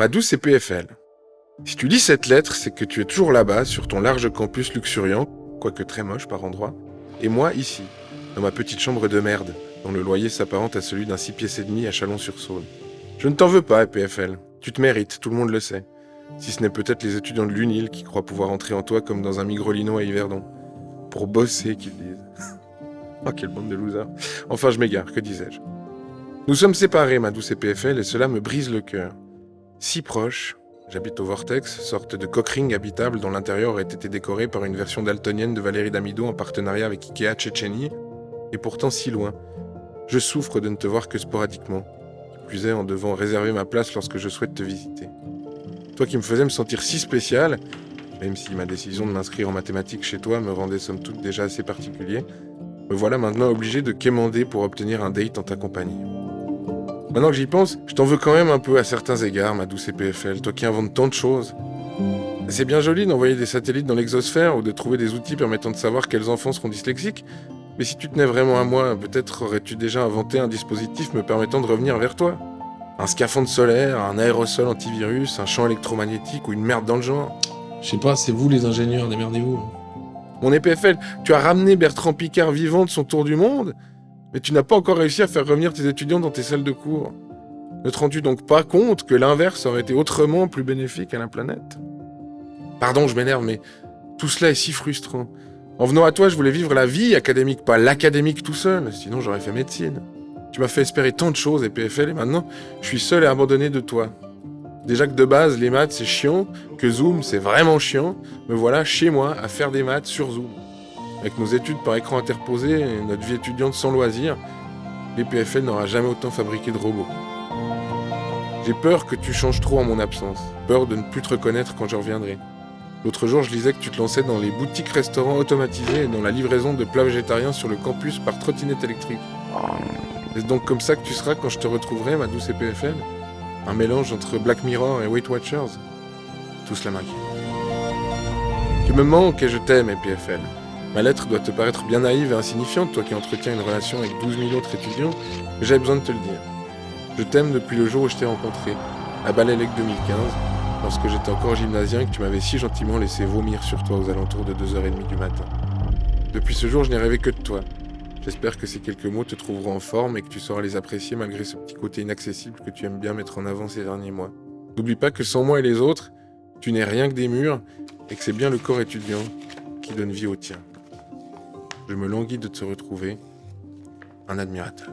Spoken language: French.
Ma douce CPFL, si tu lis cette lettre, c'est que tu es toujours là-bas, sur ton large campus luxuriant, quoique très moche par endroits, et moi ici, dans ma petite chambre de merde, dont le loyer s'apparente à celui d'un 6 pièces et demi à Chalon-sur-Saône. Je ne t'en veux pas, EPFL. Tu te mérites, tout le monde le sait. Si ce n'est peut-être les étudiants de l'UNIL qui croient pouvoir entrer en toi comme dans un migrolino à Yverdon. Pour bosser, qu'ils disent. Oh, quelle bande de losers. Enfin, je m'égare, que disais-je. Nous sommes séparés, ma douce EPFL, et cela me brise le cœur. Si proches, j'habite au Vortex, sorte de cockring habitable dont l'intérieur aurait été décoré par une version daltonienne de Valérie Damido en partenariat avec Ikea Tchétchénie, et pourtant si loin. Je souffre de ne te voir que sporadiquement, qui plus est en devant réserver ma place lorsque je souhaite te visiter. Toi qui me faisais me sentir si spécial, même si ma décision de m'inscrire en mathématiques chez toi me rendait somme toute déjà assez particulier, me voilà maintenant obligé de quémander pour obtenir un date en ta compagnie. Maintenant que j'y pense, je t'en veux quand même un peu à certains égards, ma douce EPFL, toi qui inventes tant de choses. C'est bien joli d'envoyer des satellites dans l'exosphère ou de trouver des outils permettant de savoir quels enfants seront dyslexiques, mais si tu tenais vraiment à moi, peut-être aurais-tu déjà inventé un dispositif me permettant de revenir vers toi. Un scaphandre solaire, un aérosol antivirus, un champ électromagnétique ou une merde dans le genre. Je sais pas, c'est vous les ingénieurs, démerdez-vous. Mon EPFL, tu as ramené Bertrand Piccard vivant de son tour du monde, mais tu n'as pas encore réussi à faire revenir tes étudiants dans tes salles de cours. Ne te rends-tu donc pas compte que l'inverse aurait été autrement plus bénéfique à la planète ? Pardon, je m'énerve, mais tout cela est si frustrant. En venant à toi, je voulais vivre la vie académique, pas l'académique tout seul, sinon j'aurais fait médecine. Tu m'as fait espérer tant de choses, EPFL, et maintenant, je suis seul et abandonné de toi. Déjà que de base, les maths, c'est chiant, que Zoom, c'est vraiment chiant, me voilà chez moi à faire des maths sur Zoom. Avec nos études par écran interposé et notre vie étudiante sans loisir, l'EPFL n'aura jamais autant fabriqué de robots. J'ai peur que tu changes trop en mon absence, peur de ne plus te reconnaître quand je reviendrai. L'autre jour, je lisais que tu te lançais dans les boutiques-restaurants automatisés et dans la livraison de plats végétariens sur le campus par trottinette électrique. Est-ce donc comme ça que tu seras quand je te retrouverai, ma douce EPFL ? Un mélange entre Black Mirror et Weight Watchers ? Tout cela m'inquiète. Tu me manques et je t'aime, EPFL. Ma lettre doit te paraître bien naïve et insignifiante, toi qui entretiens une relation avec 12 000 autres étudiants, mais j'avais besoin de te le dire. Je t'aime depuis le jour où je t'ai rencontré, à Balélec 2015, lorsque j'étais encore gymnasien et que tu m'avais si gentiment laissé vomir sur toi aux alentours de 2h30 du matin. Depuis ce jour, je n'ai rêvé que de toi. J'espère que ces quelques mots te trouveront en forme et que tu sauras les apprécier malgré ce petit côté inaccessible que tu aimes bien mettre en avant ces derniers mois. N'oublie pas que sans moi et les autres, tu n'es rien que des murs et que c'est bien le corps étudiant qui donne vie au tien. Je me languis de te retrouver, un admirateur.